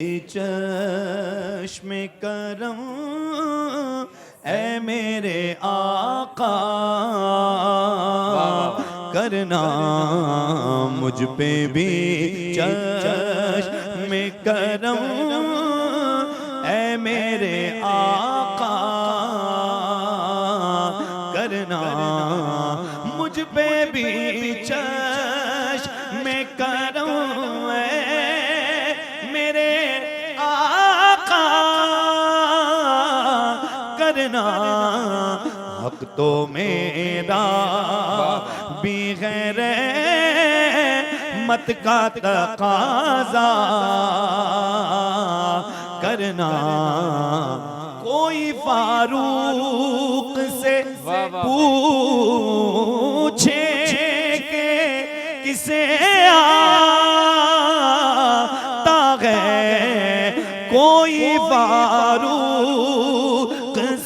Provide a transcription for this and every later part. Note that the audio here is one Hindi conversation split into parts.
चश्मे करम ऐ मेरे आका करना मुझ पे भी चश्मे करम ऐ मेरे आका करना मुझ पे भी चश्मे करम करना हक तो मेरा भी गैर मत का तकाज़ा करना कोई फारूक से पूछे के किसे आता है कोई फारूक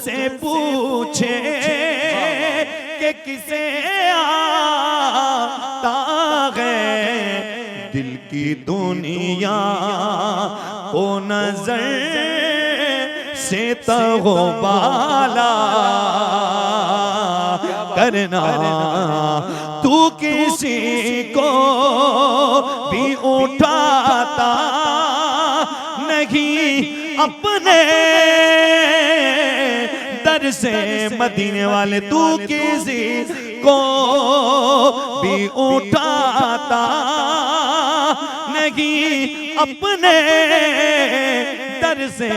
से पूछे कि किसे आता है दिल की दुनिया को नजर से तो बाला करना तू किसी को भी उठाता नहीं अपने दर से मदीने वाले तू किसी को भी उठाता नहीं अपने दर से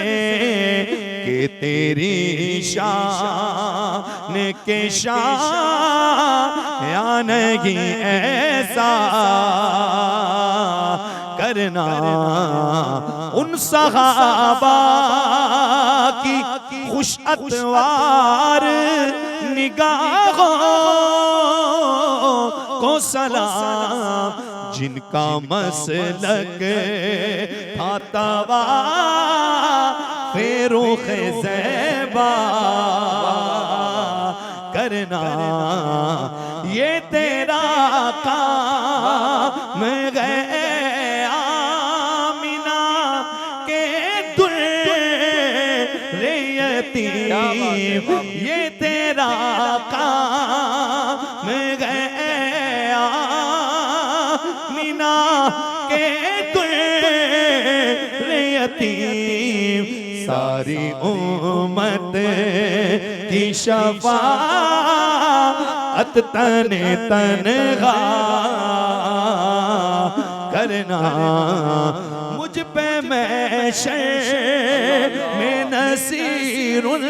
कि तेरी शान के शान या नहीं ऐसा करना उन सहाबा की खुश अतवार निगाहों को सलाम जिनका मसलक था तवा फेरुख ज़ैबा करना ये तेरा काम है आमिना के दुर्रे यतीम ये तेरा काम है आमिना के दुर्रे यतीम सारी उम्मत की शफाअत तने तनहा करना मुझ पे महशर में नसीरुन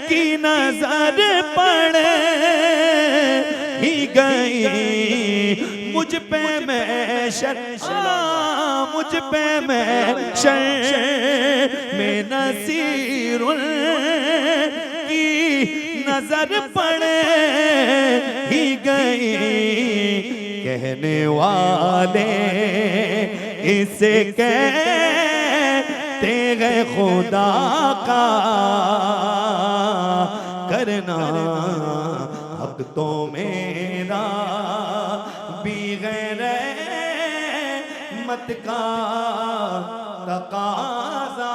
की नजर पड़ ही गई मुझ पे महशर मुझ पे महशर में नसीरुन की नजर पड़ ही गई कहने वाले इसे कहते हैं खुदा का करना हक तो मेरा भी गैर मत का तकाज़ा